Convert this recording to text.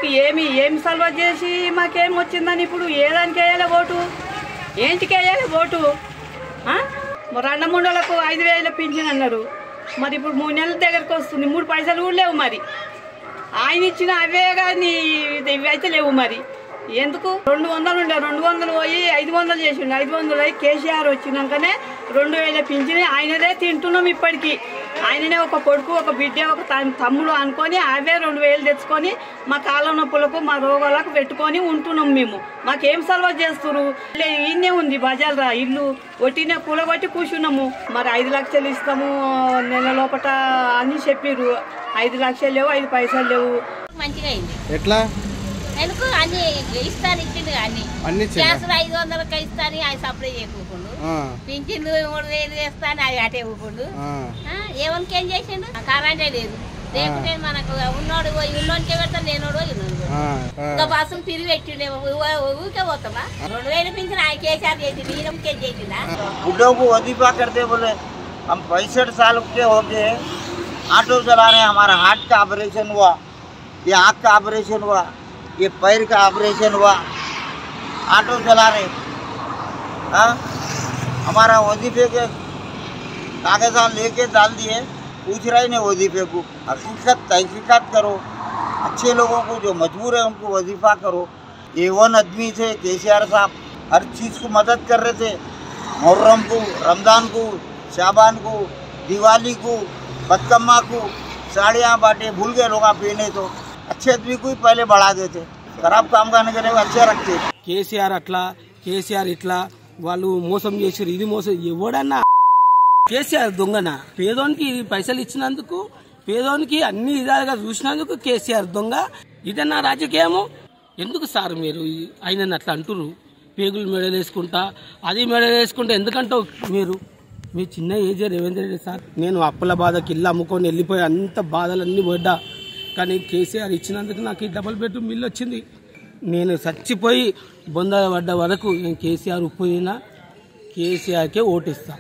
మాకు ఏమి సల్వ చేసి మాకేం వచ్చిందని ఇప్పుడు ఏదానికి వేయాలి ఓటు, ఏంటికి వేయాలి ఓటు? రెండు మూడోళ్ళకు 5,000 పింఛన్ అన్నారు, మరి ఇప్పుడు 3 నెలల దగ్గరకు వస్తుంది, 3 పైసలు కూడా లేవు. మరి ఆయన ఇచ్చిన అవే కానీ ఇవి అయితే లేవు. మరి ఎందుకు 200 ఉండే 200 పోయి 500 చేసిండు, 500 అయి కేసీఆర్ వచ్చినాకనే 2,000 పింఛని ఆయనదే తింటున్నాం. ఇప్పటికీ ఆయననే ఒక కొడుకు, ఒక బిడ్డ, ఒక తమ్ముడు అనుకొని అవే 2,000 తెచ్చుకొని మా కాళ్ళ నొప్పులకు, మా రోగాలకు పెట్టుకొని ఉంటున్నాం మేము. మాకేం సలవా చేస్తున్నారు? ఈయనే ఉంది బజార్రా ఇల్లు, ఒట్టినే కూలగొట్టి కూర్చున్నాము. మరి 5 లక్షలు ఇస్తాము నెల లోపల అని చెప్పిర్రు. 5 లక్షలు లేవు, 5 పైసలు లేవు. మంచిగా అయింది. ఎట్లా ఎందుకు అన్ని ఇస్తాను, ఇచ్చింది అన్ని గ్యాస్ 500కి ఇస్తాను, అది సప్లై చేయకుండా పింఛన్లు 3,000 వేస్తాను, అది అటే ఇవ్వకుండా ఏమనికి ఏం చేసిండు? కరెంటే లేదు, లేకుంటే మనకు ఉన్నోడు ఉన్నోనికే పెడతాను, లేనోడు ఇంకా బస్సులు తిరిగి పెట్టిండే ఊరికే పోతామా? 2,000 పింఛన్ ఆ కేసీఆర్ చేసింది, ఈయనకే చేసిందా? बुढ़ों को वजीफा करते बोले हम 65 साल के हो गए, ऑटो चला रहे हैं, हमारा हार्ट का ऑपरेशन हुआ, ये आँख का ऑपरेशन हुआ, ये पैर का ऑपरेशन हुआ, ऑटो चला रहे। हमारा वजीफे के कागजात लेके डाल दिए, पूछ रहे नहीं वजीफे को। हकीकत तहकीकात करो, अच्छे लोगों को जो मजबूर है उनको वजीफा करो। A1 आदमी थे केसीआर साहब, हर चीज़ को मदद कर रहे थे। मुहर्रम को, रमज़ान को, शाबान को, दिवाली को, बदकम्मा को साड़ियाँ बांटे, भूल गए लोग पीने। तो अच्छे आदमी को ही पहले बढ़ा देते, खराब काम करने के लिए अच्छे रखते। కేసీఆర్ అట్లా, కేసీఆర్ ఇట్లా, వాళ్ళు మోసం చేసారు, ఇది మోసం. ఎవడన్నా కేసీఆర్ దొంగనా? పేదోనికి పైసలు ఇచ్చినందుకు, పేదోనికి అన్ని విధాలుగా చూసినందుకు కేసీఆర్ దొంగ. ఇదన్నా రాజకీయము? ఎందుకు సార్ మీరు ఆయన అట్లా అంటున్నారు? పేగులు మెడలు వేసుకుంటా, అది మెడలు వేసుకుంటా ఎందుకంటావు మీరు? మీ చిన్న ఏజే రేవంత్ రెడ్డి సార్. నేను అప్పుల బాధకి ఇల్లు అమ్ముకొని వెళ్ళిపోయి అంత బాధలన్నీ పడ్డా, కానీ కేసీఆర్ ఇచ్చినందుకు నాకు ఈ డబుల్ బెడ్రూమ్ ఇల్లు వచ్చింది. నేను చచ్చిపోయి బొంద పడ్డ వరకు నేను కేసీఆర్ ఉప్పు తిన్నా, కేసీఆర్కే ఓటిస్తా.